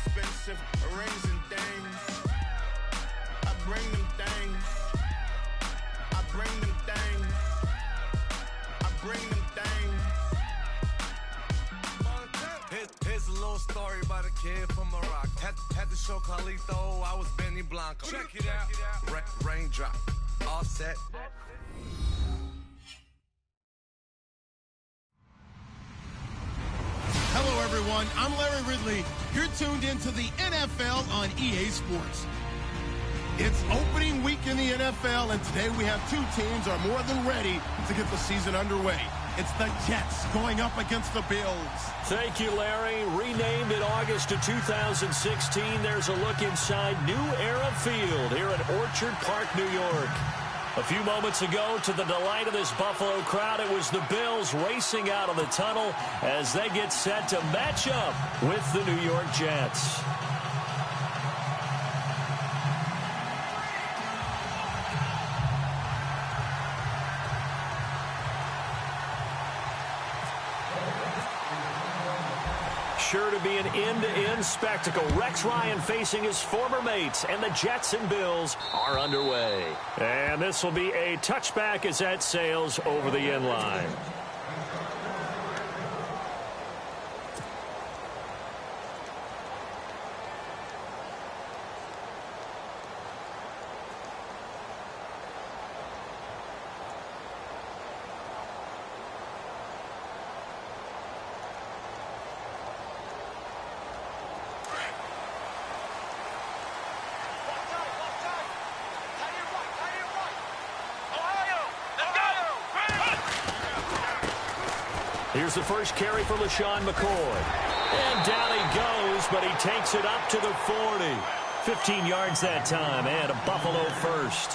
expensive rings and things. I bring them things. I bring them things. I bring them things. Here's a little story about a kid from Morocco. Had to show Carlito I was Benny Blanco. Check it out. Raindrop. Offset. Hello, everyone. I'm Larry Ridley. You're tuned into the NFL on EA Sports. It's opening week in the NFL, and today we have two teams are more than ready to get the season underway. It's the Jets going up against the Bills. Thank you, Larry. Renamed in August of 2016, there's a look inside New Era Field here at Orchard Park, New York. A few moments ago, to the delight of this Buffalo crowd, it was the Bills racing out of the tunnel as they get set to match up with the New York Jets. Sure to be an end-to-end spectacle. Rex Ryan facing his former mates, and the Jets and Bills are underway. And this will be a touchback as that sails over the end line. Here's the first carry for LaShawn McCoy. And down he goes, but he takes it up to the 40. 15 yards that time, and a Buffalo first.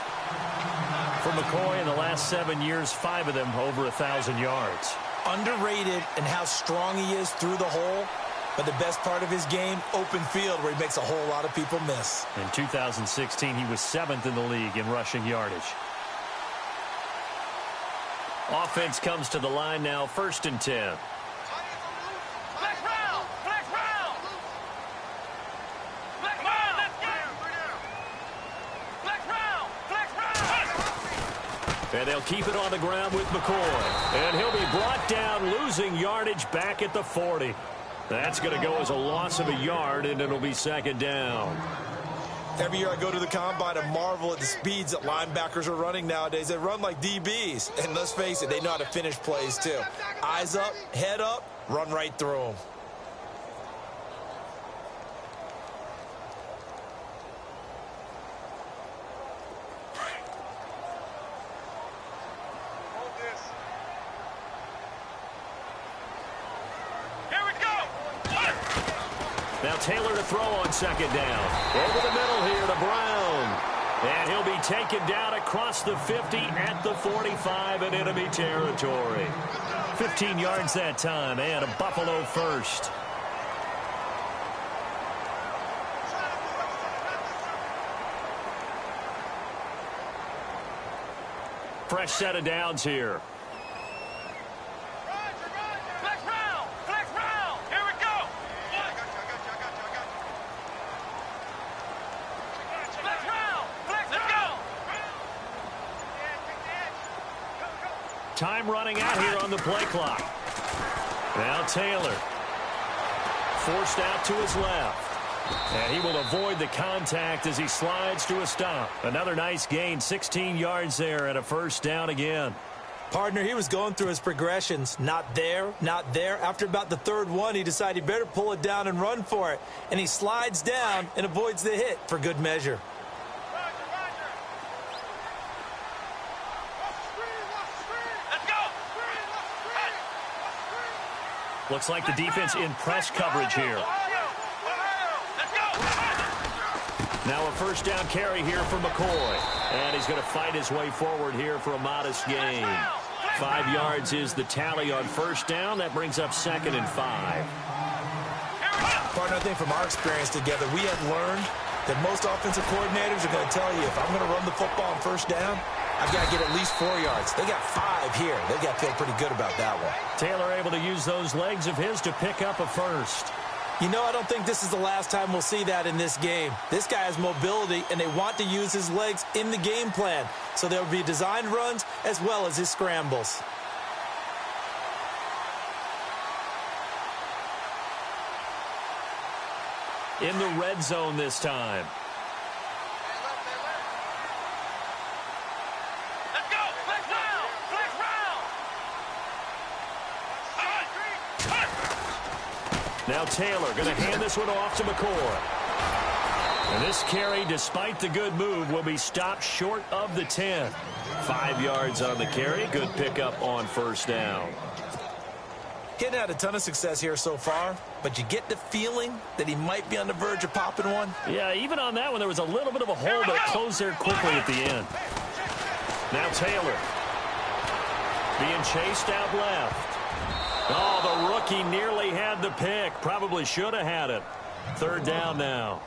For McCoy in the last 7 years, 5 of them over 1,000 yards. Underrated in how strong he is through the hole, but the best part of his game, open field, where he makes a whole lot of people miss. In 2016, he was 7th in the league in rushing yardage. Offense comes to the line now, 1st and 10. Flex round! Flex round! Flex round! Flex round! Flex round! And they'll keep it on the ground with McCoy. And he'll be brought down, losing yardage back at the 40. That's going to go as a loss of a yard, and it'll be 2nd down. Every year I go to the combine and marvel at the speeds that linebackers are running nowadays. They run like DBs. And let's face it, they know how to finish plays too. Eyes up, head up, run right through them. Now Taylor to throw on 2nd down. Over the middle here to Brown. And he'll be taken down across the 50 at the 45 in enemy territory. 15 yards that time, and a Buffalo first. Fresh set of downs here. Time running out here on the play clock. Now Taylor. Forced out to his left. And he will avoid the contact as he slides to a stop. Another nice gain, 16 yards there, and a 1st down again. Partner, he was going through his progressions. Not there, not there. After about the 3rd one, he decided he better pull it down and run for it. And he slides down and avoids the hit for good measure. Looks like the defense in press coverage here. Now a 1st down carry here for McCoy. And he's going to fight his way forward here for a modest gain. 5 yards is the tally on 1st down. That brings up 2nd and 5. Partner, I think from our experience together, we have learned that most offensive coordinators are going to tell you, if I'm going to run the football on 1st down, I've got to get at least 4 yards. They got 5 here. They've got to feel pretty good about that one. Taylor able to use those legs of his to pick up a 1st. You know, I don't think this is the last time we'll see that in this game. This guy has mobility, and they want to use his legs in the game plan. So there will be designed runs as well as his scrambles. In the red zone this time. Let's go. Flex round. Flex round. Now Taylor going to hand this one off to McCoy. And this carry, despite the good move, will be stopped short of the 10. 5 yards on the carry. Good pickup on first down. Getting had a ton of success here so far, but you get the feeling that he might be on the verge of popping one. Yeah, even on that one, there was a little bit of a hole, but it closed there quickly at the end. Now Taylor being chased out left. Oh, the rookie nearly had the pick. Probably should have had it. 3rd down now.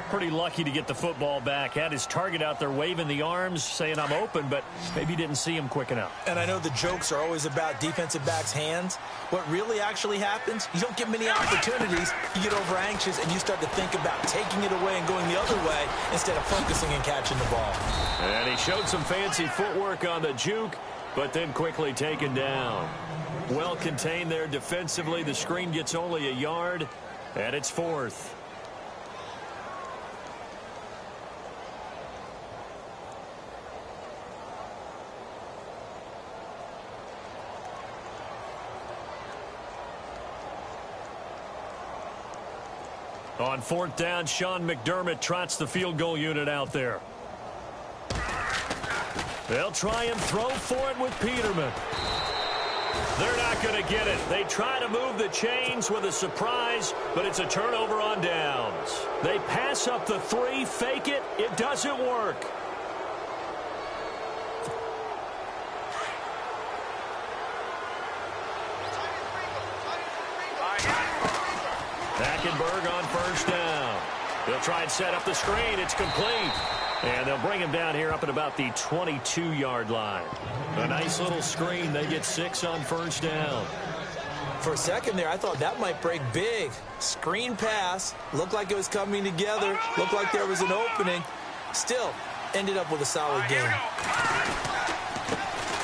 Pretty lucky to get the football back. Had his target out there waving the arms, saying I'm open, but maybe didn't see him quick enough. And I know the jokes are always about defensive backs' hands. What really actually happens, you don't get many opportunities. You get over anxious, and you start to think about taking it away and going the other way instead of focusing and catching the ball. And he showed some fancy footwork on the juke, but then quickly taken down. Well contained there defensively. The screen gets only a yard, and it's 4th. On 4th down, Sean McDermott trots the field goal unit out there. They'll try and throw for it with Peterman. They're not going to get it. They try to move the chains with a surprise, but it's a turnover on downs. They pass up the 3, fake it. It doesn't work. Hackenberg on 1st down. They'll try and set up the screen. It's complete. And they'll bring him down here up at about the 22-yard line. A nice little screen. They get 6 on 1st down. For a second there, I thought that might break big. Screen pass. Looked like it was coming together. Looked like there was an opening. Still, ended up with a solid game.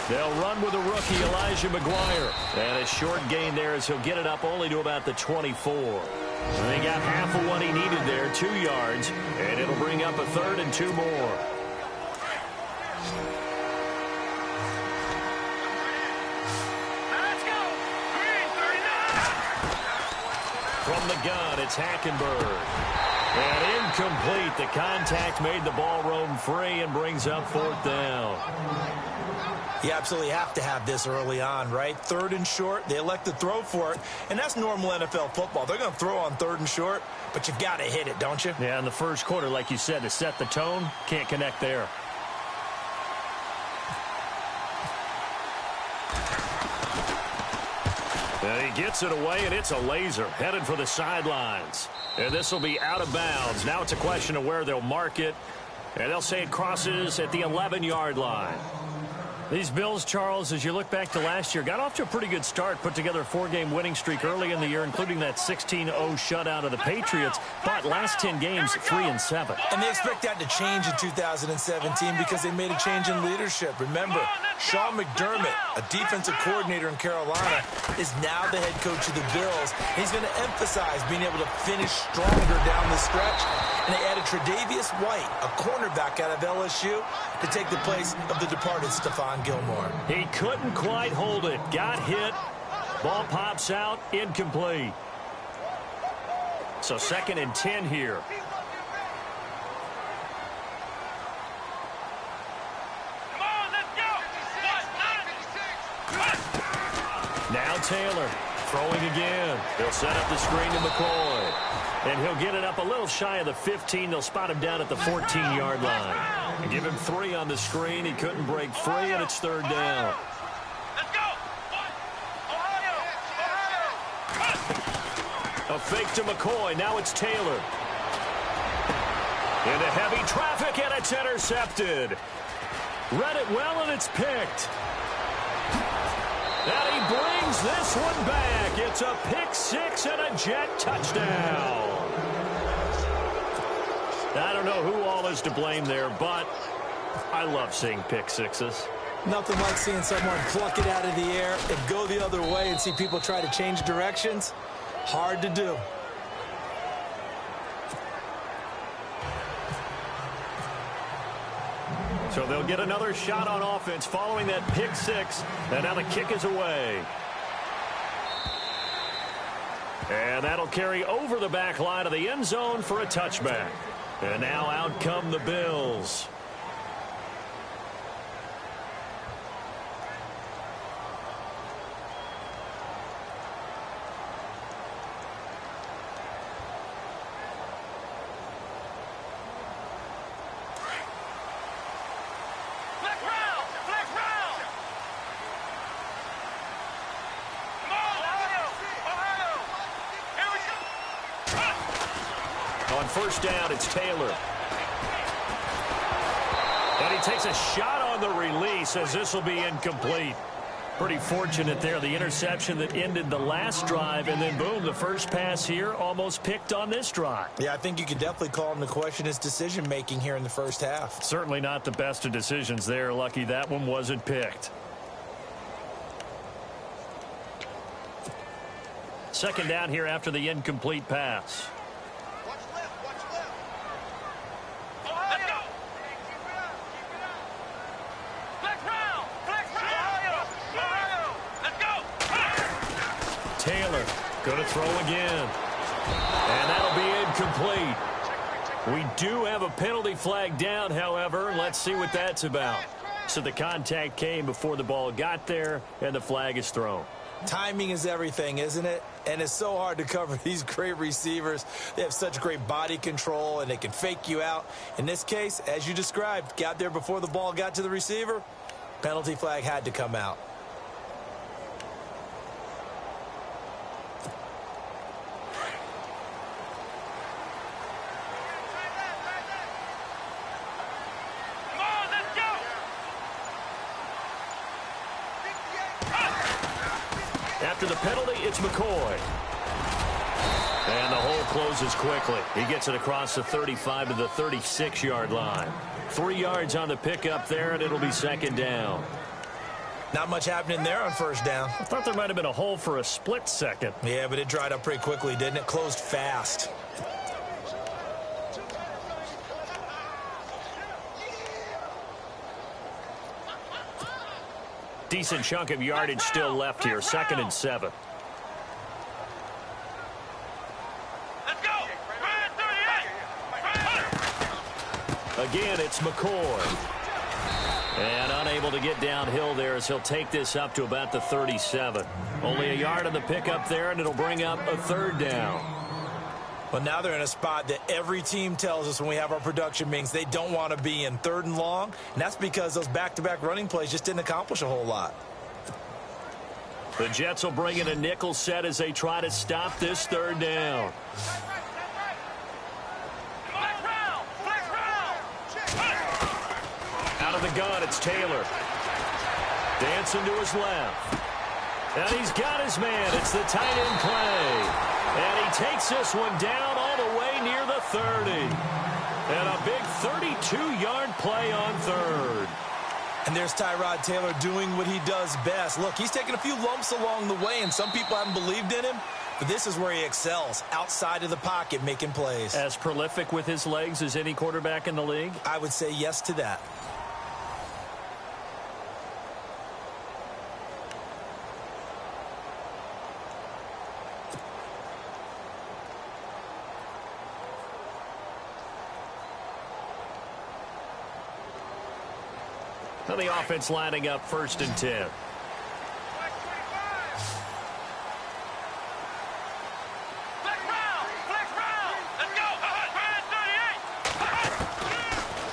They'll run with a rookie, Elijah McGuire. And a short gain there as he'll get it up only to about the 24. And they got half of what he needed there, 2 yards. And it'll bring up a 3rd and 2 more. Let's go. Green 39. From the gun, it's Hackenberg. And incomplete. The contact made the ball roam free and brings up 4th down. You absolutely have to have this early on, right? 3rd and short, they elect to throw for it, and that's normal NFL football. They're going to throw on 3rd and short, but you've got to hit it, don't you? Yeah, in the first quarter, like you said, to set the tone, can't connect there. And he gets it away, and it's a laser headed for the sidelines. And this will be out of bounds. Now it's a question of where they'll mark it, and they'll say it crosses at the 11-yard line. These Bills, Charles, as you look back to last year, got off to a pretty good start, put together a 4-game winning streak early in the year, including that 16-0 shutout of the Patriots, but last 10 games, 3-7. And they expect that to change in 2017 because they made a change in leadership. Remember, Sean McDermott, a defensive coordinator in Carolina, is now the head coach of the Bills. He's going to emphasize being able to finish stronger down the stretch. And they added Tre'Davious White, a cornerback out of LSU, to take the place of the departed Stephon Gilmore. He couldn't quite hold it. Got hit. Ball pops out. Incomplete. So 2nd and 10 here. Come on, let's go. Now Taylor throwing again. They'll set up the screen to McCoy. And he'll get it up a little shy of the 15. They'll spot him down at the 14-yard line. And give him 3 on the screen. He couldn't break free, and it's 3rd down. Let's go. Ohio. A fake to McCoy. Now it's Taylor. Into heavy traffic, and it's intercepted. Read it well, and it's picked. And he brings this one back. It's It's a pick six and a Jet touchdown. I don't know who all is to blame there, but I love seeing pick sixes. Nothing like seeing someone pluck it out of the air and go the other way and see people try to change directions. Hard to do. So they'll get another shot on offense following that pick six. And now the kick is away. And that'll carry over the back line of the end zone for a touchback. And now out come the Bills. On first down, it's Taylor. And he takes a shot on the release as this will be incomplete. Pretty fortunate there, the interception that ended the last drive, and then boom, the first pass here almost picked on this drive. Yeah, I think you could definitely call him to question his decision-making here in the first half. Certainly not the best of decisions there. Lucky that one wasn't picked. Second down here after the incomplete pass. Taylor going to throw again. And that'll be incomplete. We do have a penalty flag down, however. Let's see what that's about. So the contact came before the ball got there, and the flag is thrown. Timing is everything, isn't it? And it's so hard to cover these great receivers. They have such great body control, and they can fake you out. In this case, as you described, got there before the ball got to the receiver. Penalty flag had to come out. After the penalty, it's McCoy. And the hole closes quickly. He gets it across the 35 to the 36-yard line. 3 yards on the pickup there, and it'll be second down. Not much happening there on first down. I thought there might have been a hole for a split second. Yeah, but it dried up pretty quickly, didn't it? Closed fast. Decent chunk of yardage still left here. 2nd and 7. Let's go. Again, it's McCoy. And unable to get downhill there as he'll take this up to about the 37. Only a yard on the pickup there, and it'll bring up a third down. Well, now they're in a spot that every team tells us when we have our production meetings they don't want to be in, 3rd and long. And that's because those back-to-back running plays just didn't accomplish a whole lot. The Jets will bring in a nickel set as they try to stop this 3rd down. Out of the gun, it's Taylor. Dancing to his left. And he's got his man. It's the tight end play. And he takes this one down all the way near the 30. And a big 32-yard play on 3rd. And there's Tyrod Taylor doing what he does best. Look, he's taken a few lumps along the way, and some people haven't believed in him. But this is where he excels, outside of the pocket, making plays. As prolific with his legs as any quarterback in the league? I would say yes to that. Now the offense lining up 1st and 10.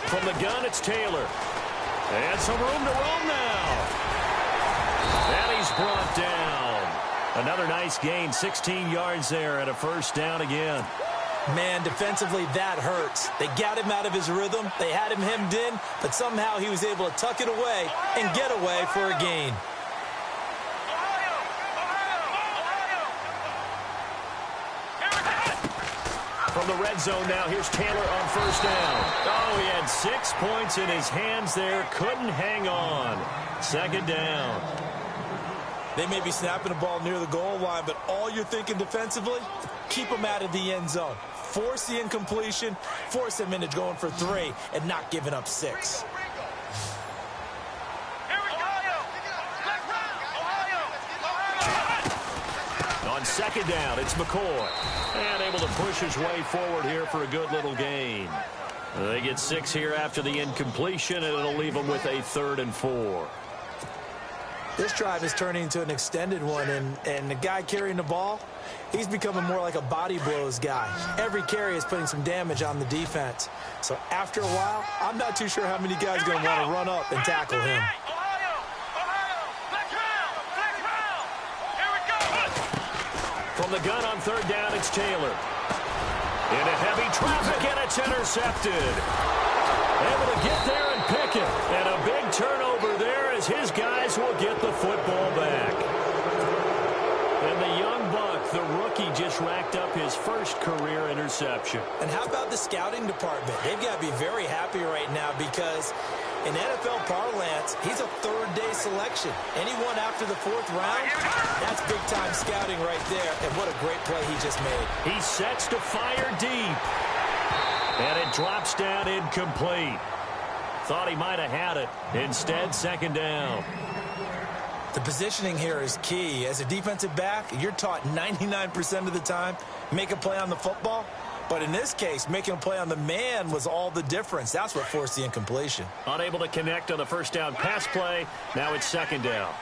From the gun, it's Taylor. And some room to roam now. And he's brought down. Another nice gain, 16 yards there, and a first down again. Man, defensively, that hurts. They got him out of his rhythm. They had him hemmed in, but somehow he was able to tuck it away and get away for a gain. From the red zone now, here's Taylor on first down. Oh, he had 6 points in his hands there. Couldn't hang on. Second down. They may be snapping the ball near the goal line, but all you're thinking defensively, keep them out of the end zone. Force the incompletion, force them into going for 3, and not giving up 6. On second down, it's McCoy. And able to push his way forward here for a good little gain. They get 6 here after the incompletion, and it'll leave them with a 3rd and 4. This drive is turning into an extended one, and the guy carrying the ball, he's becoming more like a body blows guy. Every carry is putting some damage on the defense. So after a while, I'm not too sure how many guys are going to want to run up and tackle him. From the gun on third down, it's Taylor. Into heavy traffic, and it's intercepted. Able to get there and pick it. And a big turnover there as his guys will get the football back. And the young buck, the rookie, just racked up his first career interception. And how about the scouting department? They've got to be very happy right now because in NFL parlance, he's a third-day selection. Anyone after the 4th round, that's big-time scouting right there. And what a great play he just made. He sets to fire deep. And it drops down incomplete. Thought he might have had it. Instead, second down. The positioning here is key. As a defensive back, you're taught 99% of the time, make a play on the football. But in this case, making a play on the man was all the difference. That's what forced the incompletion. Unable to connect on the first down pass play. Now it's second down.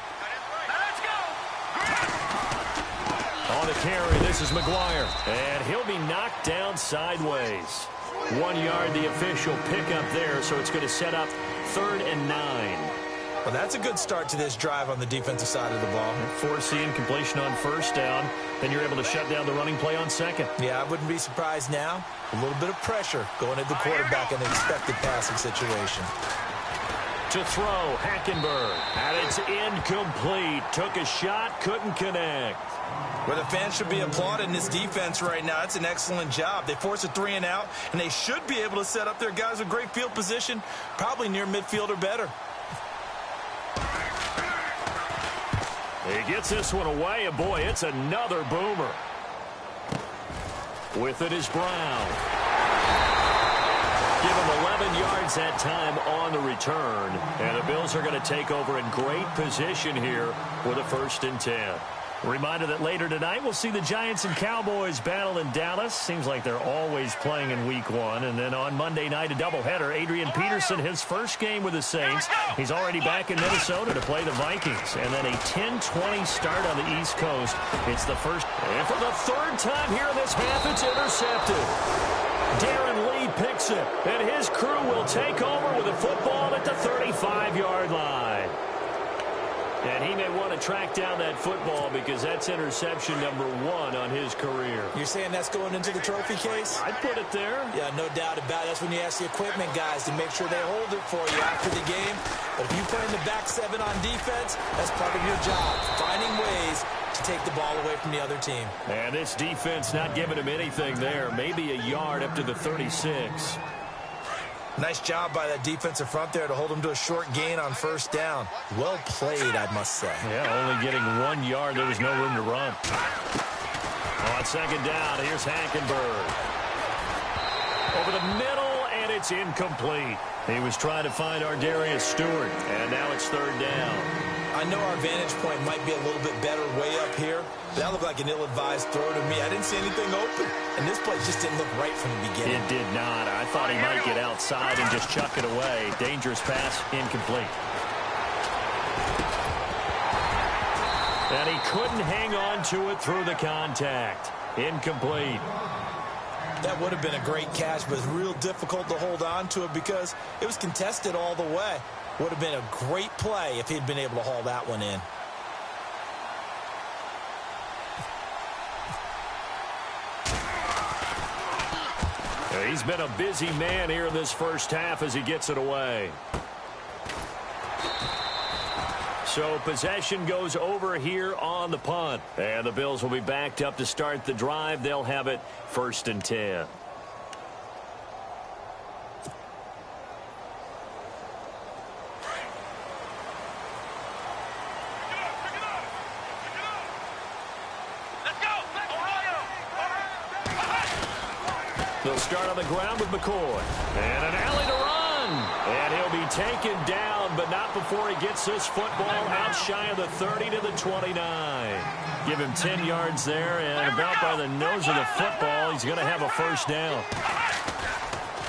On the carry, this is McGuire. And he'll be knocked down sideways. 1 yard, the official pickup there, so it's going to set up 3rd and 9. Well, that's a good start to this drive on the defensive side of the ball. Force the incompletion on first down. Then you're able to shut down the running play on second. Yeah, I wouldn't be surprised now. A little bit of pressure going at the quarterback in an expected passing situation. To throw, Hackenberg. And it's incomplete. Took a shot, couldn't connect. Well, the fans should be applauding this defense right now. It's an excellent job. They force a 3 and out, and they should be able to set up their guys with great field position, probably near midfield or better. He gets this one away, and boy, it's another boomer. With it is Brown. Give him 11 yards that time on the return. And the Bills are going to take over in great position here with a 1st and 10. A reminder that later tonight we'll see the Giants and Cowboys battle in Dallas. Seems like they're always playing in week 1. And then on Monday night, a doubleheader. Adrian Peterson, his first game with the Saints. He's already back in Minnesota to play the Vikings. And then a 10-20 start on the East Coast. It's the first. And for the 3rd time here in this half, it's intercepted. Darren Lee picks it. And his crew will take over with the football at the 35-yard line. And he may want to track down that football because that's interception number 1 on his career. You're saying that's going into the trophy case? I'd put it there. Yeah, no doubt about it. That's when you ask the equipment guys to make sure they hold it for you after the game. But if you play in the back 7 on defense, that's part of your job, finding ways to take the ball away from the other team. And this defense not giving him anything there. Maybe a yard up to the 36. Nice job by that defensive front there to hold him to a short gain on first down. Well played, I must say. Yeah, only getting 1 yard. There was no room to run. On second down, here's Hackenberg. Over the middle, and it's incomplete. He was trying to find Ardarius Stewart, and now it's 3rd down. I know our vantage point might be a little bit better way up here, but that looked like an ill-advised throw to me. I didn't see anything open, and this play just didn't look right from the beginning. It did not. I thought he might get outside and just chuck it away. Dangerous pass, incomplete. And he couldn't hang on to it through the contact. Incomplete. That would have been a great catch, but it's real difficult to hold on to it because it was contested all the way. Would have been a great play if he'd been able to haul that one in. He's been a busy man here in this first half as he gets it away. So possession goes over here on the punt. And the Bills will be backed up to start the drive. They'll have it 1st and 10. They'll start on the ground with McCoy. And an alley to run. And he'll be taken down, but not before he gets this football out shy of the 30 to the 29. Give him 10 yards there, and about by the nose of the football, he's going to have a first down.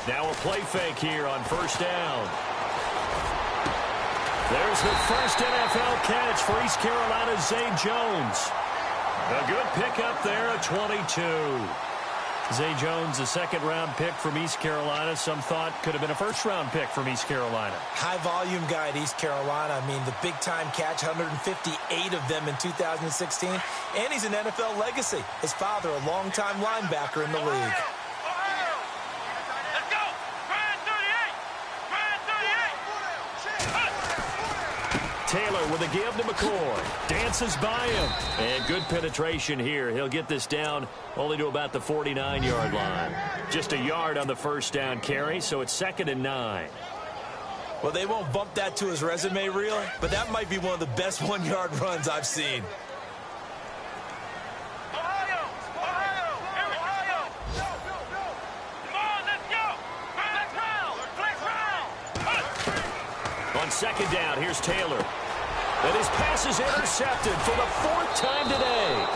Now a play fake here on first down. There's the first NFL catch for East Carolina's Zay Jones. A good pickup there at 22. Zay Jones, a second-round pick from East Carolina. Some thought could have been a first-round pick from East Carolina. High-volume guy at East Carolina. I mean, the big-time catch, 158 of them in 2016. And he's an NFL legacy. His father, a longtime linebacker in the league. Taylor with a give to McCoy. Dances by him. And good penetration here. He'll get this down only to about the 49-yard line. Just a yard on the first down carry, so it's 2nd and 9. Well, they won't bump that to his resume reel, but that might be one of the best one-yard runs I've seen. On second down, here's Taylor. And his pass is intercepted for the 4th time today.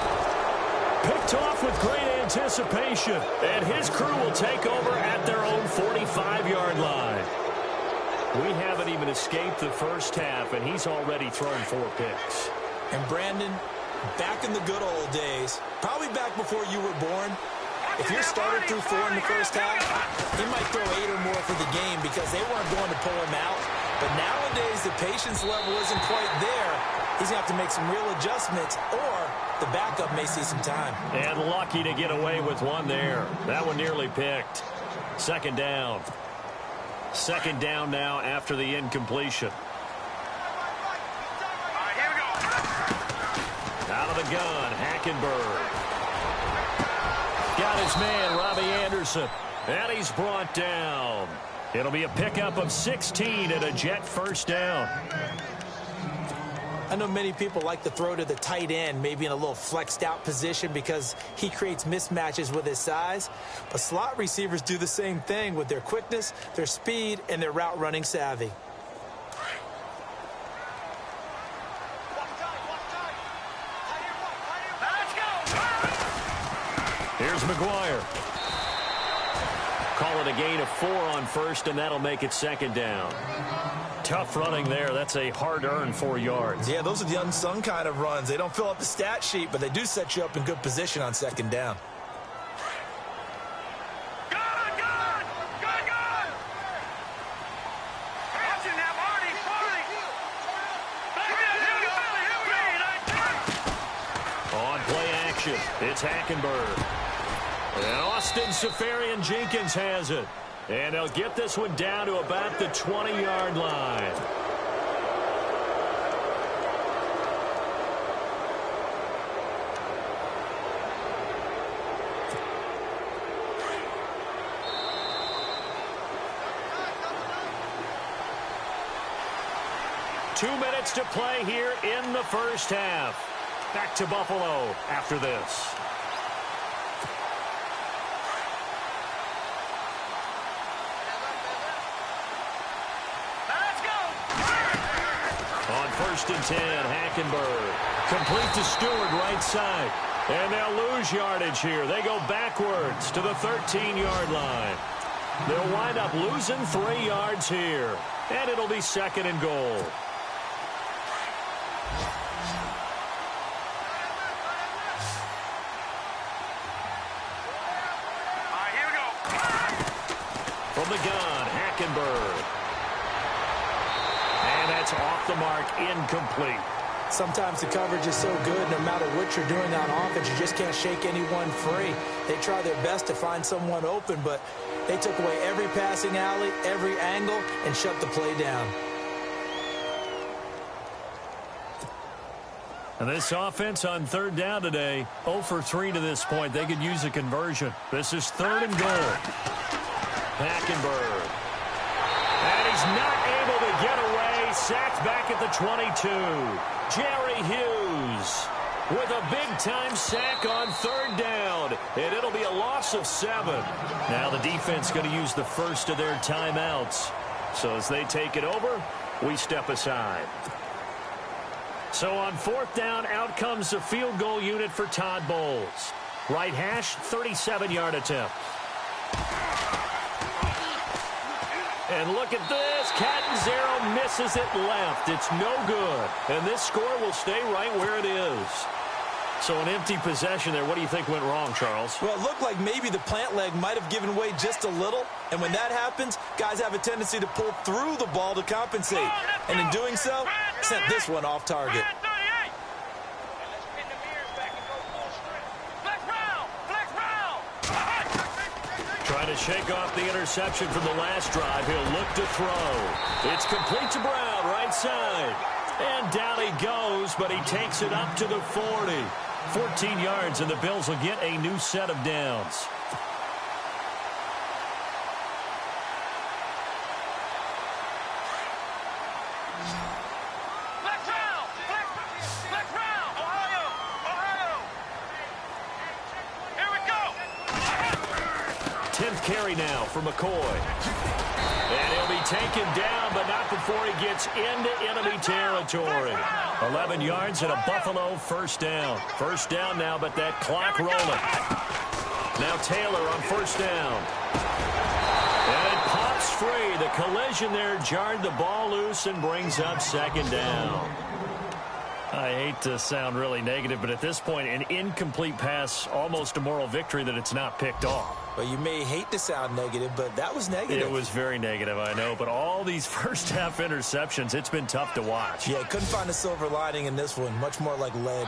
Picked off with great anticipation. And his crew will take over at their own 45-yard line. We haven't even escaped the first half, and he's already thrown 4 picks. And Brandon, back in the good old days, probably back before you were born, if your starter threw 4 in the first half, he might throw 8 or more for the game because they weren't going to pull him out. But nowadays, the patience level isn't quite there. He's going to have to make some real adjustments, or the backup may see some time. And lucky to get away with one there. That one nearly picked. 2nd down. 2nd down now after the incompletion. Here we go. Out of the gun, Hackenberg. Got his man, Robbie Anderson. And he's brought down. It'll be a pickup of 16 and a Jet first down. I know many people like to throw to the tight end, maybe in a little flexed out position because he creates mismatches with his size. But slot receivers do the same thing with their quickness, their speed, and their route running savvy. Here's McGuire. Call it a gain of 4 on first, and that'll make it 2nd down. Tough running there. That's a hard-earned 4 yards. Yeah, those are the unsung kind of runs. They don't fill up the stat sheet, but they do set you up in good position on 2nd down. On play action, it's Hackenberg. And Austin Safarian-Jenkins has it. And they'll get this one down to about the 20-yard line. Two minutes to play here in the first half. Back to Buffalo after this. On 1st and 10, Hackenberg. Complete to Stewart, right side. And they'll lose yardage here. They go backwards to the 13-yard line. They'll wind up losing 3 yards here. And it'll be 2nd and goal. Here we go. From the gun, Hackenberg. And that's off the mark, incomplete. Sometimes the coverage is so good, no matter what you're doing on offense, you just can't shake anyone free. They try their best to find someone open, but they took away every passing alley, every angle, and shut the play down. And this offense on 3rd down today, 0 for 3 to this point. They could use a conversion. This is 3rd and goal. Hackenberg. And he's not able to get away. Sacked back at the 22. Jerry Hughes. with a big-time sack on third down, and it'll be a loss of 7. Now the defense going to use the first of their timeouts. So as they take it over, we step aside. So on fourth down, out comes the field goal unit for Todd Bowles. Right hash, 37-yard attempt. And look at this. Catanzaro misses it left. It's no good. And this score will stay right where it is. So an empty possession there. What do you think went wrong, Charles? Well, it looked like maybe the plant leg might have given way just a little. And when that happens, guys have a tendency to pull through the ball to compensate. And in doing so, sent this one off target. Trying to shake off the interception from the last drive. He'll look to throw. It's complete to Brown, right side. And down he goes, but he takes it up to the 40. 14 yards, and the Bills will get a new set of downs. Carry now for McCoy. And he'll be taken down, but not before he gets into enemy territory. 11 yards and a Buffalo first down. First down now, but that clock rolling. Now Taylor on first down. And it pops free. The collision there jarred the ball loose and brings up second down. I hate to sound really negative, but at this point, an incomplete pass, almost a moral victory that it's not picked off. Well, you may hate to sound negative, but that was negative. It was very negative, I know. But all these first-half interceptions, it's been tough to watch. Yeah, couldn't find a silver lining in this one. Much more like lead.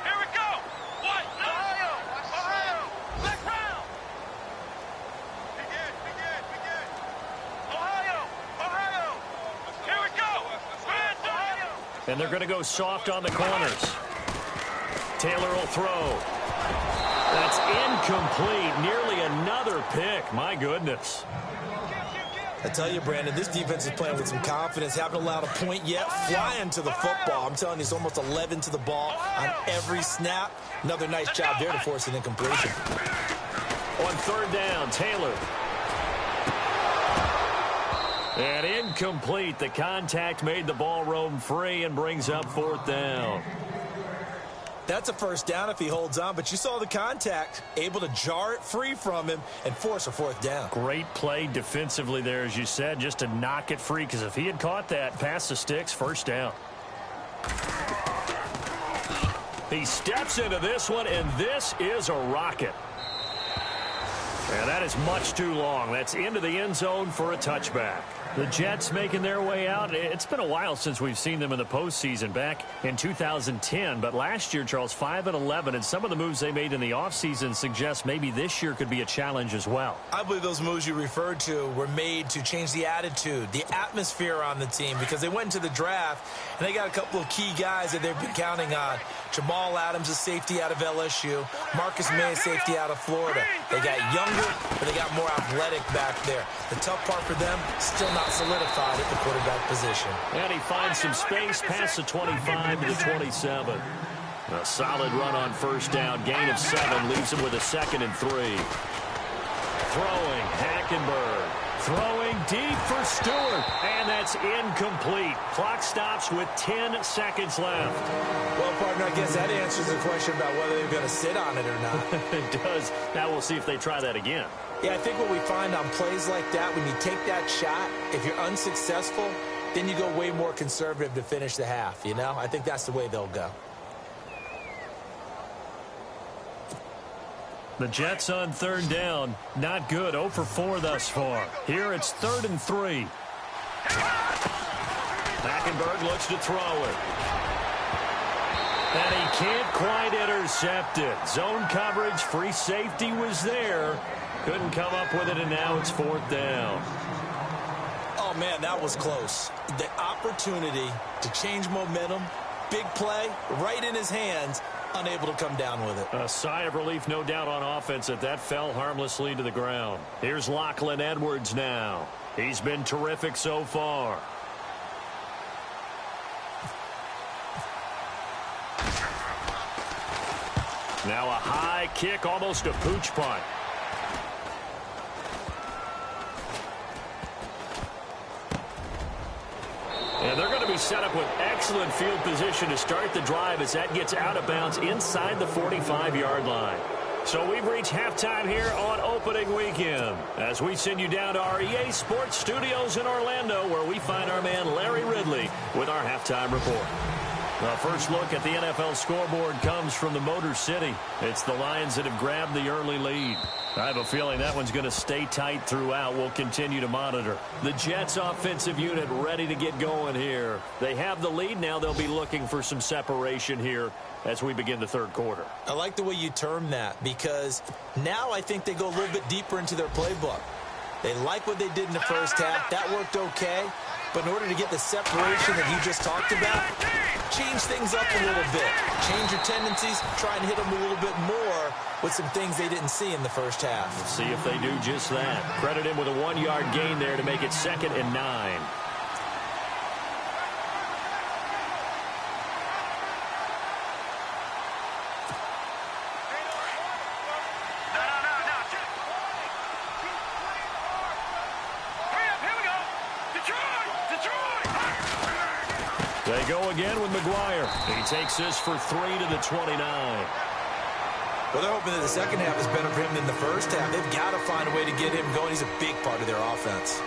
Here we go. What? Ohio. Black Brown. Begin. Ohio. Here we go. Ohio. And they're going to go soft on the corners. Taylor will throw. That's incomplete. Nearly another pick. My goodness. I tell you, Brandon, this defense is playing with some confidence. Haven't allowed a point yet. Flying to the football. I'm telling you, it's almost 11 to the ball on every snap. Another nice job there to force an incompletion. On third down, Taylor. And incomplete. The contact made the ball roam free and brings up fourth down. That's a first down if he holds on, but you saw the contact, able to jar it free from him and force a fourth down. Great play defensively there, as you said, just to knock it free, because if he had caught that, past the sticks, first down. He steps into this one, and this is a rocket. And that is much too long. That's into the end zone for a touchback. The Jets making their way out. It's been a while since we've seen them in the postseason, back in 2010. But last year, Charles, 5-11, and some of the moves they made in the offseason suggest maybe this year could be a challenge as well. I believe those moves you referred to were made to change the attitude, the atmosphere on the team, because they went into the draft, and they got a couple of key guys that they've been counting on. Jamal Adams, a safety out of LSU. Marcus May, a safety out of Florida. They got younger, but they got more athletic back there. The tough part for them, still not solidified at the quarterback position. And he finds some space past the 25 to the 27. A solid run on first down. Gain of 7 leaves him with a 2nd and 3. Throwing, Hackenberg. Throwing deep for Stewart. And that's incomplete. Clock stops with 10 seconds left. Well, partner, I guess that answers the question about whether they're going to sit on it or not. It does. Now we'll see if they try that again. Yeah, I think what we find on plays like that, when you take that shot, if you're unsuccessful, then you go way more conservative to finish the half, you know? I think that's the way they'll go. The Jets on third down. Not good. 0 for 4 thus far. Here it's 3rd and 3. Hackenberg looks to throw it. And he can't quite intercept it. Zone coverage, free safety was there. Couldn't come up with it, and now it's 4th down. Oh, man, that was close. The opportunity to change momentum, big play, right in his hands, unable to come down with it. A sigh of relief, no doubt, on offense that fell harmlessly to the ground. Here's Lachlan Edwards now. He's been terrific so far. Now a high kick, almost a pooch punt. And they're going to be set up with excellent field position to start the drive as that gets out of bounds inside the 45-yard line. So we've reached halftime here on opening weekend as we send you down to our EA Sports Studios in Orlando where we find our man Larry Ridley with our halftime report. The first look at the NFL scoreboard comes from the Motor City. It's the Lions that have grabbed the early lead. I have a feeling that one's going to stay tight throughout. We'll continue to monitor. The Jets offensive unit ready to get going here. They have the lead. Now they'll be looking for some separation here as we begin the third quarter. I like the way you term that because now I think they go a little bit deeper into their playbook. They like what they did in the first half. That worked okay. But in order to get the separation that you just talked about, change things up a little bit. Change your tendencies. Try and hit them a little bit more with some things they didn't see in the first half. Let's see if they do just that. Credit him with a 1-yard gain there to make it 2nd and 9. They go again with McGuire. He takes this for 3 to the 29. Well, they're hoping that the second half is better for him than the first half. They've got to find a way to get him going. He's a big part of their offense.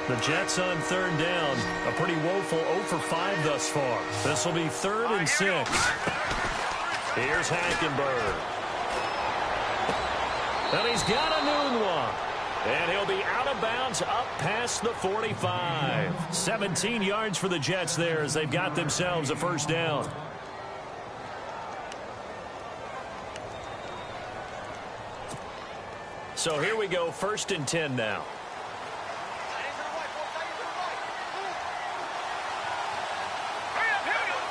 The Jets on 3rd down. A pretty woeful 0 for 5 thus far. This will be 3rd and 6. Here's Hackenberg. And he's got a noon one. And he'll be out of bounds up past the 45. 17 yards for the Jets there as they've got themselves a first down. So here we go, 1st and 10 now.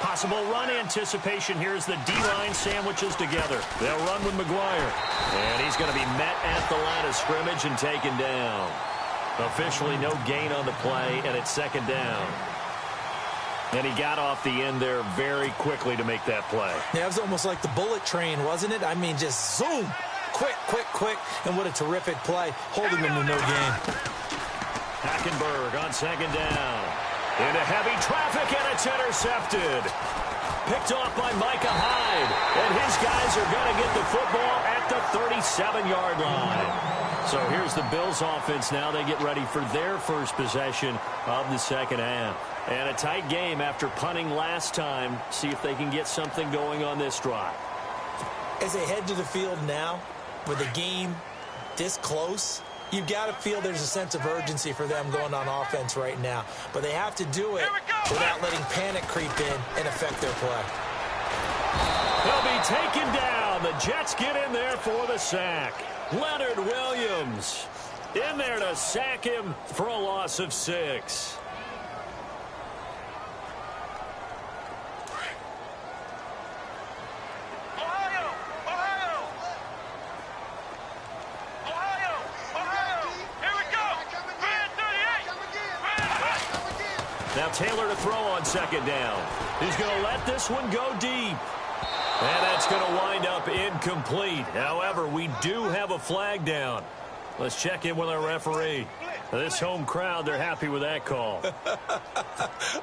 Possible run anticipation. Here's the D-line sandwiches together. They'll run with McGuire. And he's going to be met at the line of scrimmage and taken down. Officially no gain on the play, and it's 2nd down. And he got off the end there very quickly to make that play. Yeah, it was almost like the bullet train, wasn't it? I mean, just zoom. Quick, quick, quick. And what a terrific play, holding them to no gain. Hackenberg on 2nd down. Into heavy traffic, and it's intercepted. Picked off by Micah Hyde. And his guys are going to get the football at the 37-yard line. So here's the Bills offense now. They get ready for their first possession of the second half. And a tight game after punting last time. See if they can get something going on this drive. As they head to the field now, with the game this close, you've got to feel there's a sense of urgency for them going on offense right now. But they have to do it without letting panic creep in and affect their play. They'll be taken down. The Jets get in there for the sack. Leonard Williams in there to sack him for a loss of 6. Now Taylor to throw on 2nd down. He's going to let this one go deep. And that's going to wind up incomplete. However, we do have a flag down. Let's check in with our referee. This home crowd, they're happy with that call.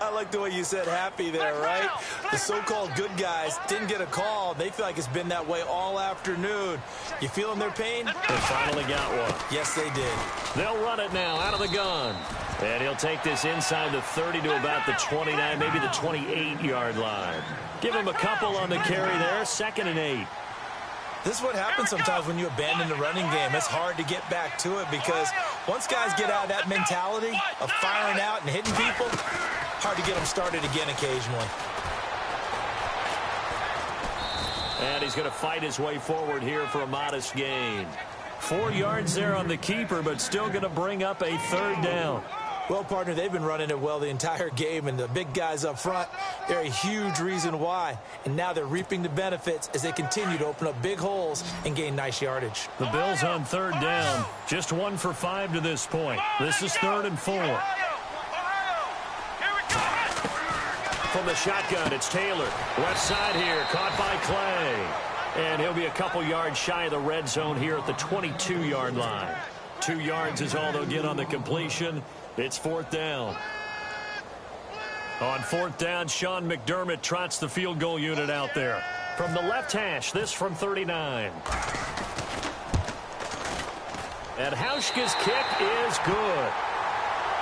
I like the way you said happy there, right? The so-called good guys didn't get a call. They feel like it's been that way all afternoon. You feeling their pain? They finally got one. Yes, they did. They'll run it now out of the gun. And he'll take this inside the 30 to about the 29, maybe the 28-yard line. Give him a couple on the carry there, 2nd and 8. This is what happens sometimes when you abandon the running game. It's hard to get back to it because once guys get out of that mentality of firing out and hitting people, hard to get them started again occasionally. And he's going to fight his way forward here for a modest gain. 4 yards there on the keeper, but still going to bring up a 3rd down. Well, partner, they've been running it well the entire game, and the big guys up front, they're a huge reason why. And now they're reaping the benefits as they continue to open up big holes and gain nice yardage. The Bills on 3rd down, just 1 for 5 to this point. This is 3rd and 4. from the shotgun. It's Taylor. Left side here, caught by Clay. And he'll be a couple yards shy of the red zone here at the 22-yard line. 2 yards is all they'll get on the completion. It's 4th down. On 4th down, Sean McDermott trots the field goal unit out there. From the left hash, this from 39. And Hauschka's kick is good.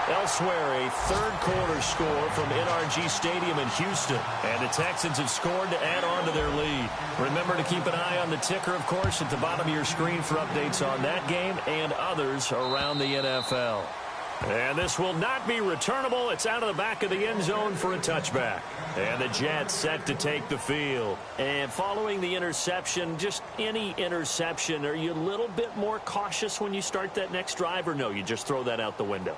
Elsewhere, a third-quarter score from NRG Stadium in Houston. And the Texans have scored to add on to their lead. Remember to keep an eye on the ticker, of course, at the bottom of your screen for updates on that game and others around the NFL. And this will not be returnable. It's out of the back of the end zone for a touchback. And the Jets set to take the field. And following the interception, just any interception, are you a little bit more cautious when you start that next drive, or no, you just throw that out the window?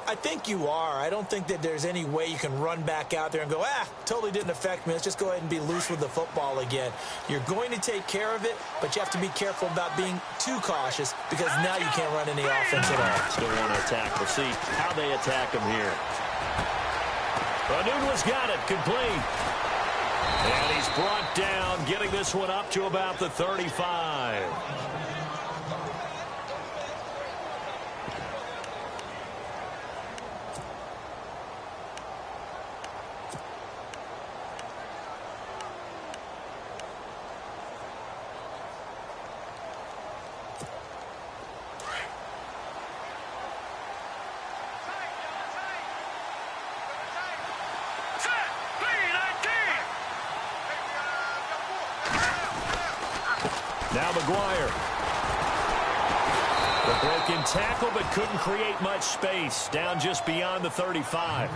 I think you are. I don't think that there's any way you can run back out there and go, totally didn't affect me. Let's just go ahead and be loose with the football again. You're going to take care of it, but you have to be careful about being too cautious because now you can't run any offense at all. Still want to attack. We'll see how they attack him here. Anunwa's got it, complete. And he's brought down, getting this one up to about the 35. Now McGuire. The broken tackle, but couldn't create much space. Down just beyond the 35.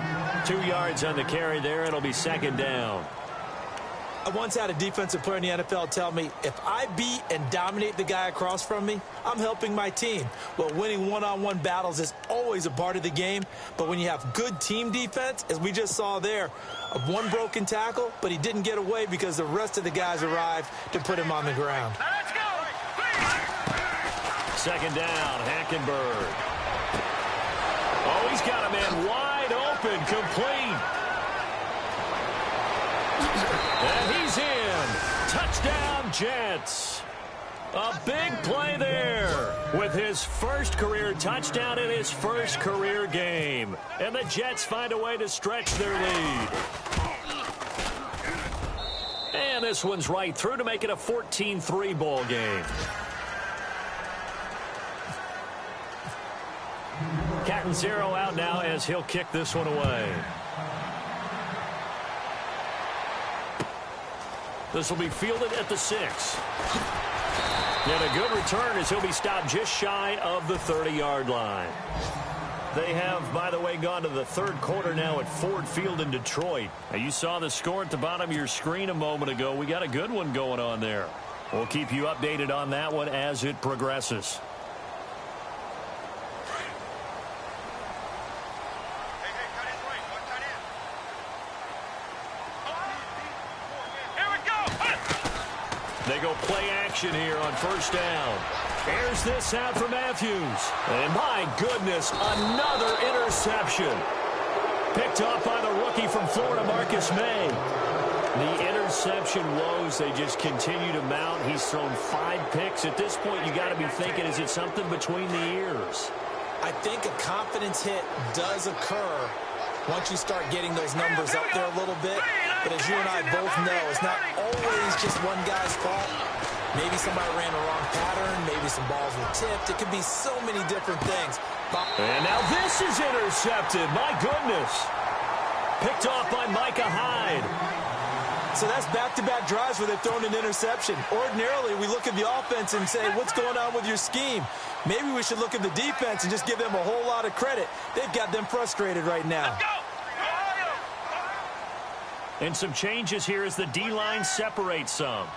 2 yards on the carry there. It'll be 2nd down. I once had a defensive player in the NFL tell me, if I beat and dominate the guy across from me, I'm helping my team. Well, winning one-on-one battles is always a part of the game, but when you have good team defense, as we just saw there, one broken tackle, but he didn't get away because the rest of the guys arrived to put him on the ground. Let's go! 2nd down, Hackenberg. Oh, he's got a man wide open, complete. And he's in. Touchdown, Jets. A big play there with his first career touchdown in his first career game. And the Jets find a way to stretch their lead. And this one's right through to make it a 14-3 ball game. Catanzaro out now as he'll kick this one away. This will be fielded at the 6. And a good return as he'll be stopped just shy of the 30-yard line. They have, by the way, gone to the third quarter now at Ford Field in Detroit. Now, you saw the score at the bottom of your screen a moment ago. We got a good one going on there. We'll keep you updated on that one as it progresses. They go play action here on 1st down. Here's this out for Matthews. And my goodness, another interception. Picked up by the rookie from Florida, Marcus May. The interception woes, they just continue to mount. He's thrown 5 picks. At this point, you got to be thinking, is it something between the ears? I think a confidence hit does occur once you start getting those numbers up there a little bit. But as you and I both know, it's not always just one guy's fault. Maybe somebody ran a wrong pattern. Maybe some balls were tipped. It could be so many different things. And now this is intercepted. My goodness. Picked off by Micah Hyde. So that's back-to-back drives where they've thrown an interception. Ordinarily, we look at the offense and say, what's going on with your scheme? Maybe we should look at the defense and just give them a whole lot of credit. They've got them frustrated right now. And some changes here as the D-line separates some.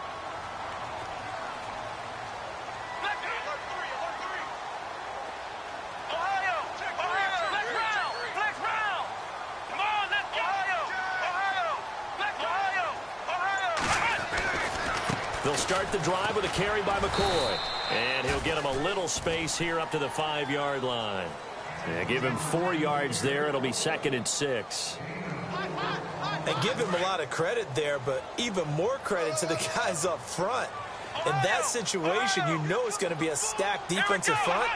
They'll start the drive with a carry by McCoy. And he'll get him a little space here up to the 5-yard line. Yeah, give him 4 yards there. It'll be 2nd and 6. And give him a lot of credit there, but even more credit to the guys up front. In that situation, you know it's going to be a stacked defensive front.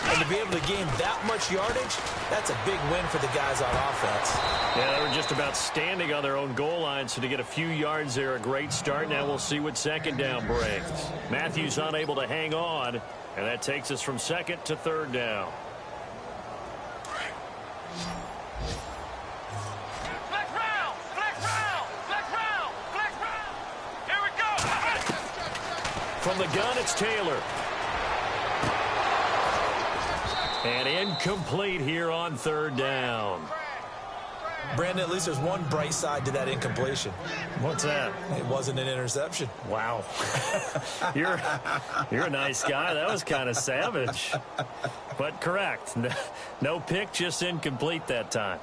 And to be able to gain that much yardage, that's a big win for the guys on offense. Yeah, they were just about standing on their own goal line, so to get a few yards there, a great start. Now we'll see what second down brings. Matthews unable to hang on, and that takes us from second to third down. From the gun, it's Taylor. And incomplete here on third down. Brandon, at least there's one bright side to that incompletion. What's that? It wasn't an interception. Wow. You're a nice guy. That was kind of savage. But correct. No pick, just incomplete that time.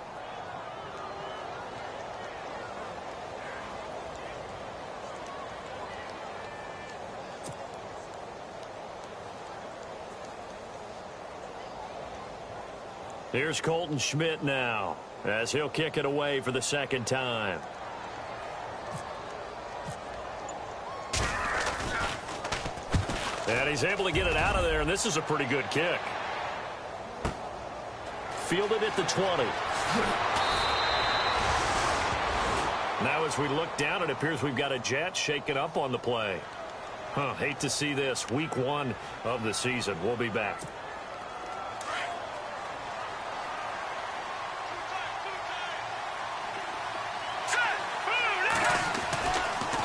Here's Colton Schmidt now, as he'll kick it away for the second time. And he's able to get it out of there, and this is a pretty good kick. Fielded at the 20. Now as we look down, it appears we've got a Jet shaken up on the play. Hate to see this. Week 1 of the season. We'll be back.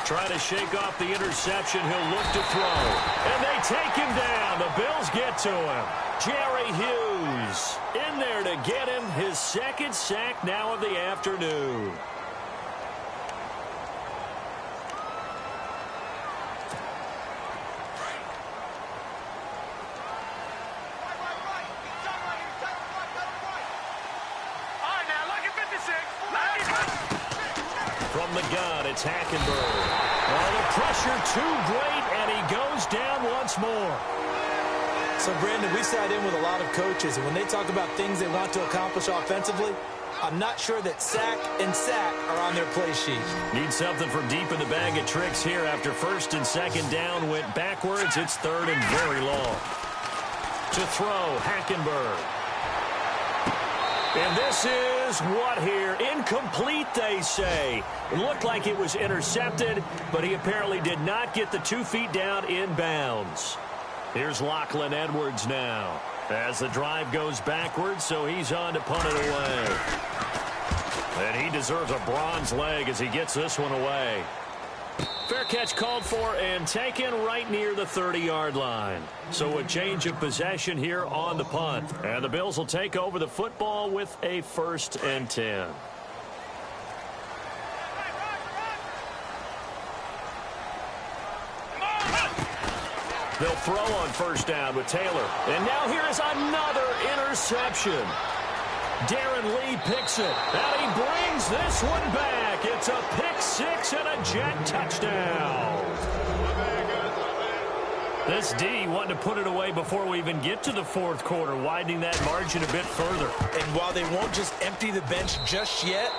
Try to shake off the interception. He'll look to throw. And they take him down. The Bills get to him. Jerry Hughes in there to get him his second sack now of the afternoon. From the gun, it's Hackenberg. Oh, the pressure too great, and he goes down once more. So, Brandon, we sat in with a lot of coaches, and when they talk about things they want to accomplish offensively, I'm not sure that sack and sack are on their play sheet. Need something from deep in the bag of tricks here. After first and second down went backwards, it's third and very long. To throw, Hackenberg. And this is what here? Incomplete, they say. It looked like it was intercepted, but he apparently did not get the 2 feet down in bounds. Here's Lachlan Edwards now as the drive goes backwards, so he's on to punt it away. And he deserves a bronze leg as he gets this one away. Fair catch called for and taken right near the 30-yard line. So a change of possession here on the punt. And the Bills will take over the football with a 1st and 10. They'll throw on first down with Taylor. And now here is another interception. Darren Lee picks it, and he brings this one back. It's a pick 6 and a Jet touchdown. This D wanting to put it away before we even get to the 4th quarter, widening that margin a bit further. And while they won't just empty the bench just yet,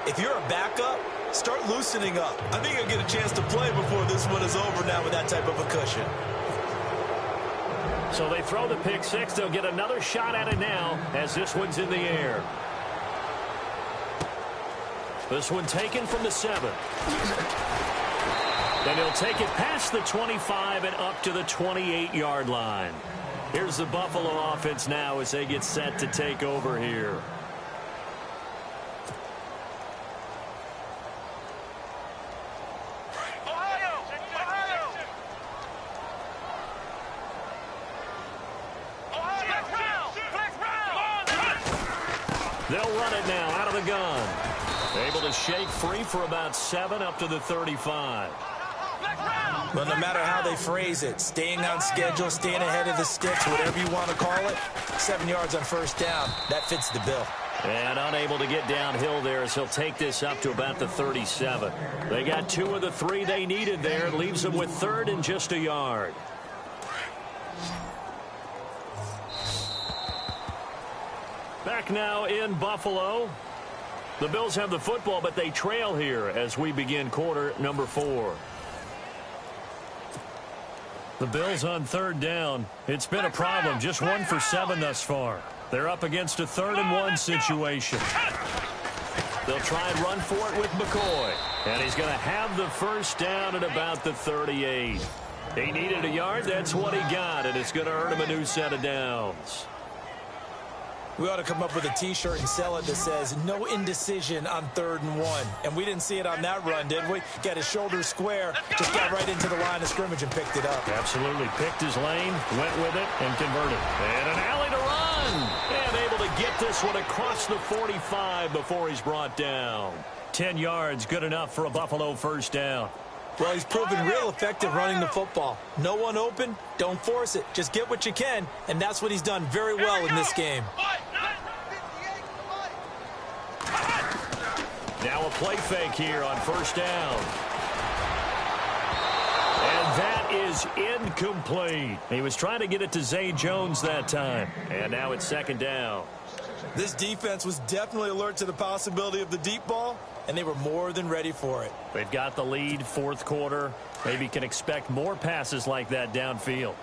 if you're a backup, start loosening up. I think you'll get a chance to play before this one is over now with that type of a cushion. So they throw the pick 6. They'll get another shot at it now as this one's in the air. This one taken from the 7. Then he'll take it past the 25 and up to the 28-yard line. Here's the Buffalo offense now as they get set to take over here. They'll run it now out of the gun. Able to shake free for about 7 up to the 35. Well, no matter how they phrase it, staying on schedule, staying ahead of the sticks, whatever you want to call it, 7 yards on first down, that fits the bill. And unable to get downhill there as he'll take this up to about the 37. They got 2 of the 3 they needed there. It leaves them with 3rd and just a yard. Back now in Buffalo. The Bills have the football, but they trail here as we begin quarter number 4. The Bills on third down. It's been a problem. Just 1 for 7 thus far. They're up against a 3rd and 1 situation. They'll try and run for it with McCoy. And he's going to have the first down at about the 38. He needed a yard. That's what he got, and it's going to earn him a new set of downs. We ought to come up with a T-shirt and sell it that says, no indecision on 3rd and 1. And we didn't see it on that run, did we? Got his shoulders square, just got right into the line of scrimmage and picked it up. Absolutely. Picked his lane, went with it, and converted. And an alley to run. And able to get this one across the 45 before he's brought down. 10 yards, good enough for a Buffalo first down. Well, he's proven real effective running the football. No one open, don't force it. Just get what you can, and that's what he's done very well in this game. Now a play fake here on first down. And that is incomplete. He was trying to get it to Zay Jones that time. And now it's second down. This defense was definitely alert to the possibility of the deep ball, and they were more than ready for it. They've got the lead, fourth quarter. Maybe can expect more passes like that downfield.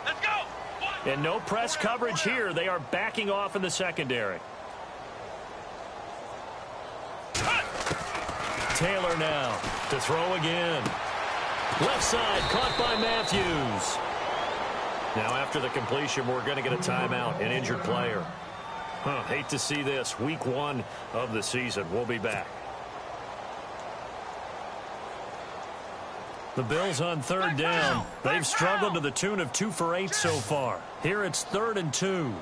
Let's go. And no press coverage here. They are backing off in the secondary. Taylor now to throw again. Left side caught by Matthews. Now after the completion, we're going to get a timeout, an injured player. Hate to see this. Week 1 of the season. We'll be back. The Bills on third down. They've struggled to the tune of 2 for 8 so far. Here it's 3rd and 2.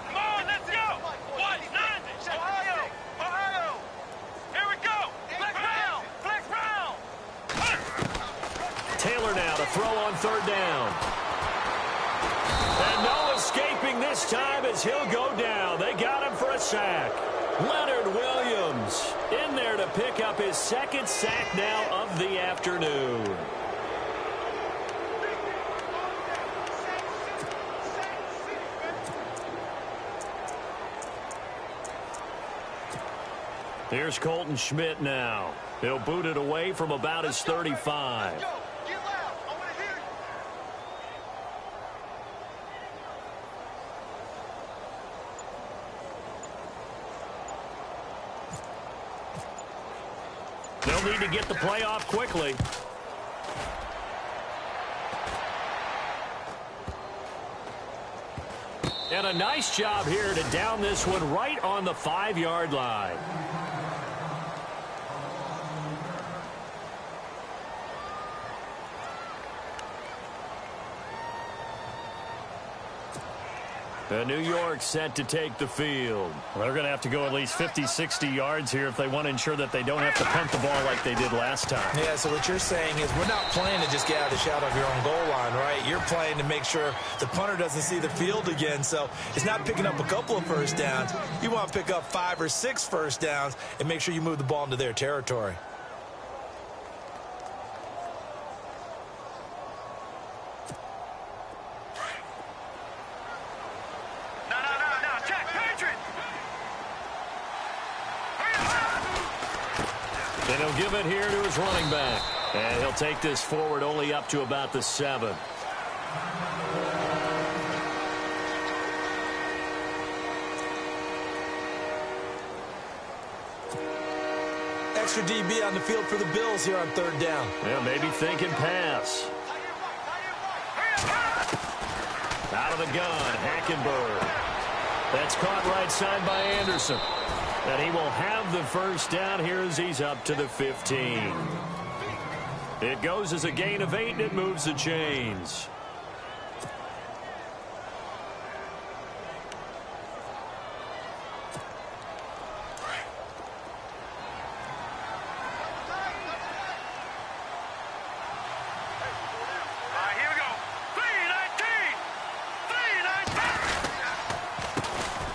Come on, let's go. What? Ohio. Ohio. Here we go. Flex Brown. Flex Brown. Taylor now to throw on third down. And no escaping this time as he'll go down. They got him for a sack. Leonard Williams in there to pick up his 2nd sack now of the afternoon. Here's Colton Schmidt now. He'll boot it away from about his 35. They'll need to get the play off quickly. And a nice job here to down this one right on the 5-yard line. New York set to take the field. They're going to have to go at least 50, 60 yards here if they want to ensure that they don't have to punt the ball like they did last time. Yeah, so what you're saying is we're not playing to just get out of the shadow of your own goal line, right? You're playing to make sure the punter doesn't see the field again. So it's not picking up a couple of first downs. You want to pick up 5 or 6 first downs and make sure you move the ball into their territory. And he'll give it here to his running back. And he'll take this forward only up to about the 7. Extra DB on the field for the Bills here on third down. Yeah, maybe thinking pass. Out of the gun, Hackenberg. That's caught right side by Anderson. And he will have the first down here as he's up to the 15. It goes as a gain of 8, and it moves the chains.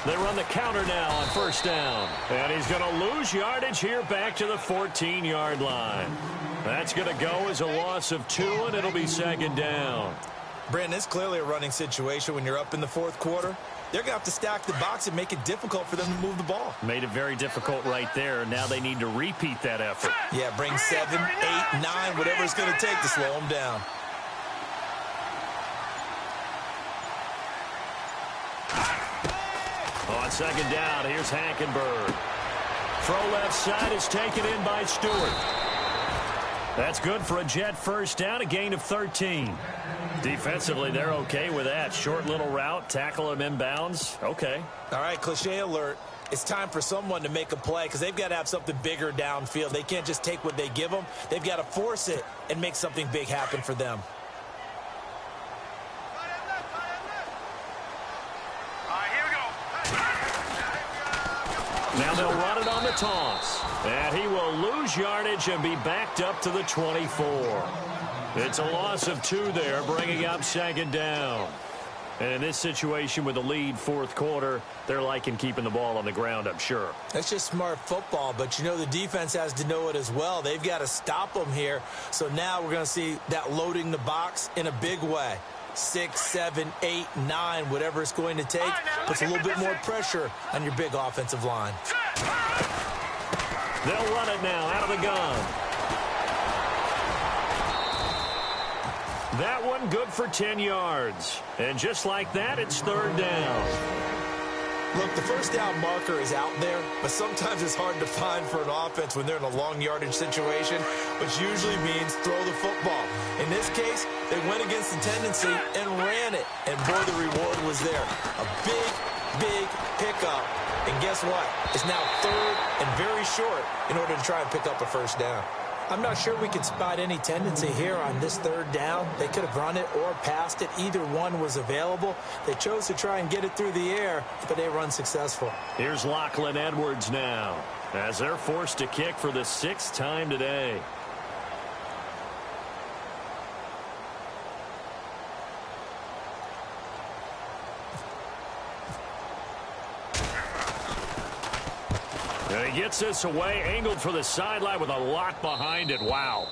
They run the counter now on first down. And he's going to lose yardage here back to the 14-yard line. That's going to go as a loss of 2, and it'll be second down. Brandon, it's clearly a running situation when you're up in the fourth quarter. They're going to have to stack the box and make it difficult for them to move the ball. Made it very difficult right there. Now they need to repeat that effort. Yeah, bring 7, 8, 9, whatever it's going to take to slow them down. On second down, here's Hackenberg. Throw left side is taken in by Stewart. That's good for a Jet first down, a gain of 13. Defensively, they're okay with that. Short little route, tackle him inbounds. Okay. All right, cliche alert. It's time for someone to make a play because they've got to have something bigger downfield. They can't just take what they give them. They've got to force it and make something big happen for them. Now they'll run it on the toss. And he will lose yardage and be backed up to the 24. It's a loss of 2 there, bringing up second down. And in this situation with the lead fourth quarter, they're liking keeping the ball on the ground, I'm sure. That's just smart football, but you know the defense has to know it as well. They've got to stop them here. So now we're going to see that loading the box in a big way. 6, 7, 8, 9, whatever it's going to take, puts a little bit more pressure on your big offensive line. They'll run it now out of the gun. That one good for 10 yards. And just like that, it's third down. Look, the first down marker is out there, but sometimes it's hard to find for an offense when they're in a long yardage situation, which usually means throw the football. In this case, they went against the tendency and ran it. And boy, the reward was there. A big, big pickup. And guess what? It's now third and very short in order to try and pick up a first down. I'm not sure we can spot any tendency here on this third down. They could have run it or passed it. Either one was available. They chose to try and get it through the air, but they were unsuccessful. Here's Lachlan Edwards now, as they're forced to kick for the 6th time today. And he gets this away, angled for the sideline with a lot behind it. Wow.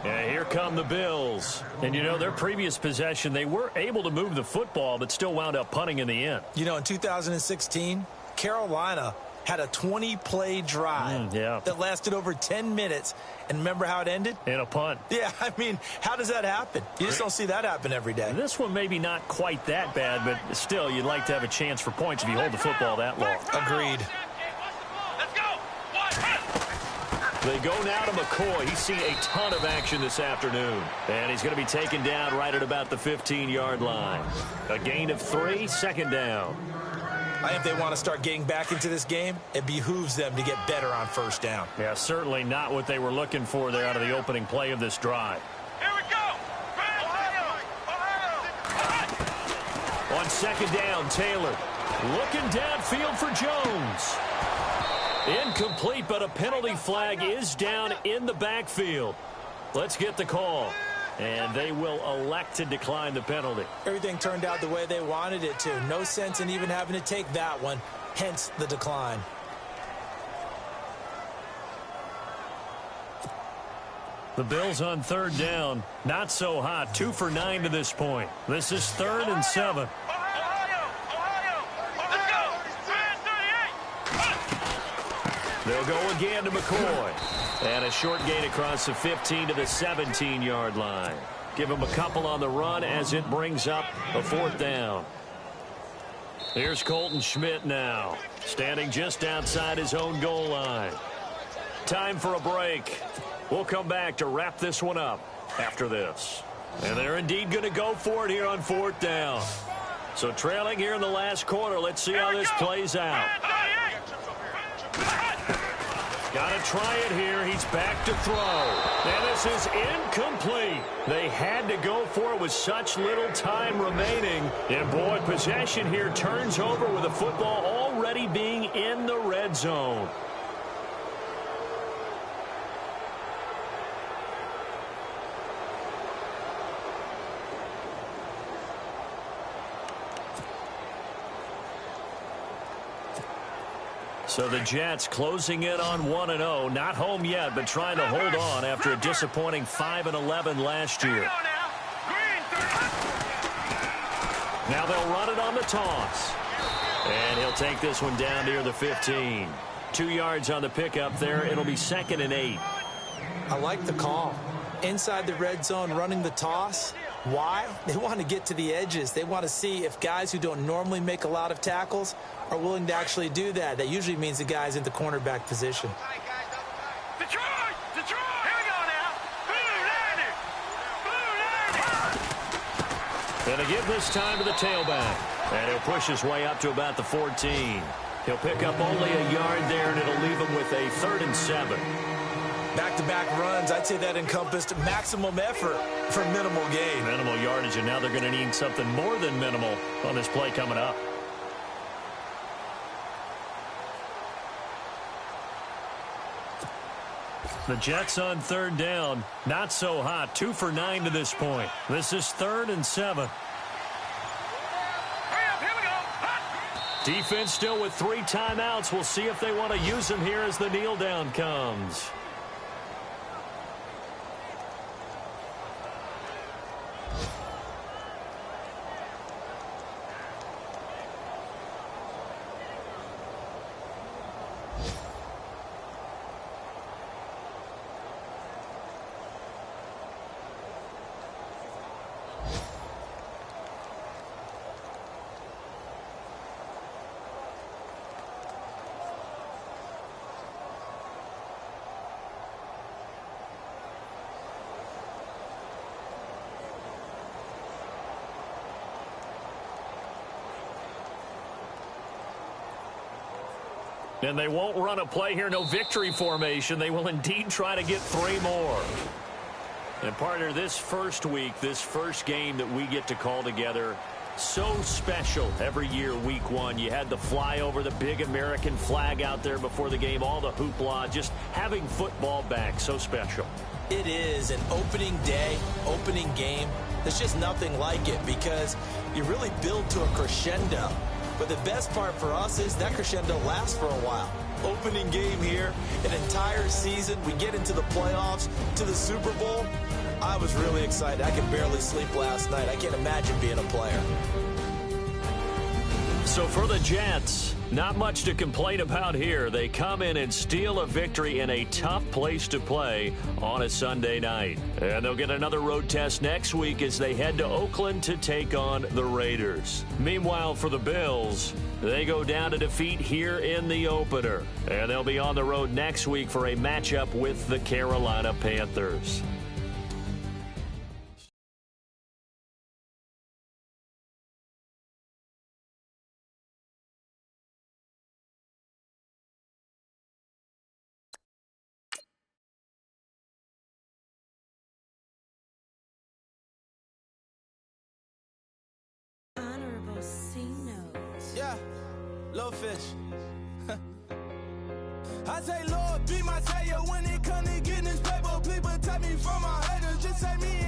And here come the Bills. And, you know, their previous possession, they were able to move the football, but still wound up punting in the end. You know, in 2016, Carolina had a 20-play drive that lasted over 10 minutes. And remember how it ended? In a punt. Yeah, I mean, how does that happen? You just don't see that happen every day. This one maybe not quite that bad, but still, you'd like to have a chance for points if you hold the football that long. Agreed. Let's go. They go now to McCoy. He's seen a ton of action this afternoon. And he's going to be taken down right at about the 15-yard line. A gain of 3, second down. I think if they want to start getting back into this game, it behooves them to get better on first down. Yeah, certainly not what they were looking for there out of the opening play of this drive. Here we go. On second down, Taylor looking downfield for Jones. Incomplete, but a penalty flag is down in the backfield. Let's get the call. And they will elect to decline the penalty. Everything turned out the way they wanted it to. No sense in even having to take that one, hence the decline. The Bills on third down, not so hot. 2 for 9 to this point. This is 3rd and 7. They'll go again to McCoy. And a short gain across the 15 to the 17-yard line. Give him a couple on the run as it brings up a 4th down. Here's Colton Schmidt now, standing just outside his own goal line. Time for a break. We'll come back to wrap this one up after this. And they're indeed going to go for it here on 4th down. So trailing here in the last quarter, let's see how this plays out. Got to try it here. He's back to throw. And this is incomplete. They had to go for it with such little time remaining. And, boy, possession here turns over with the football already being in the red zone. So the Jets closing in on 1-0. Not home yet, but trying to hold on after a disappointing 5-11 last year. Now they'll run it on the toss. And he'll take this one down near the 15. 2 yards on the pickup there. It'll be 2nd and 8. I like the call. Inside the red zone, running the toss. Why? They want to get to the edges. They want to see if guys who don't normally make a lot of tackles are willing to actually do that. That usually means the guy's in the cornerback position. Detroit! Detroit! Here we go now. Blue 90! Blue 90! And they give this time to the tailback. And he'll push his way up to about the 14. He'll pick up only a yard there, and it'll leave him with a 3rd and 7. Back-to-back runs, I'd say that encompassed maximum effort for minimal gain. Minimal yardage, and now they're going to need something more than minimal on this play coming up. The Jets on 3rd down. Not so hot. 2 for 9 to this point. This is 3rd and 7. Hurry up, here we go. Hot. Defense still with 3 timeouts. We'll see if they want to use them here as the kneel down comes. And they won't run a play here, no victory formation. They will indeed try to get 3 more. And partner, this first week, this first game that we get to call together, so special every year, week 1. You had the flyover, the big American flag out there before the game, all the hoopla, just having football back, so special. It is an opening day, opening game. There's just nothing like it because you really build to a crescendo. But the best part for us is that crescendo lasts for a while. Opening game here, an entire season. We get into the playoffs, to the Super Bowl. I was really excited. I could barely sleep last night. I can't imagine being a player. So for the Jets, not much to complain about here. They come in and steal a victory in a tough place to play on a Sunday night. And they'll get another road test next week as they head to Oakland to take on the Raiders. Meanwhile, for the Bills, they go down to defeat here in the opener. And they'll be on the road next week for a matchup with the Carolina Panthers. Yeah, little fish. I say, Lord, be my savior when it comes to getting this paper. People take me from my haters, just take me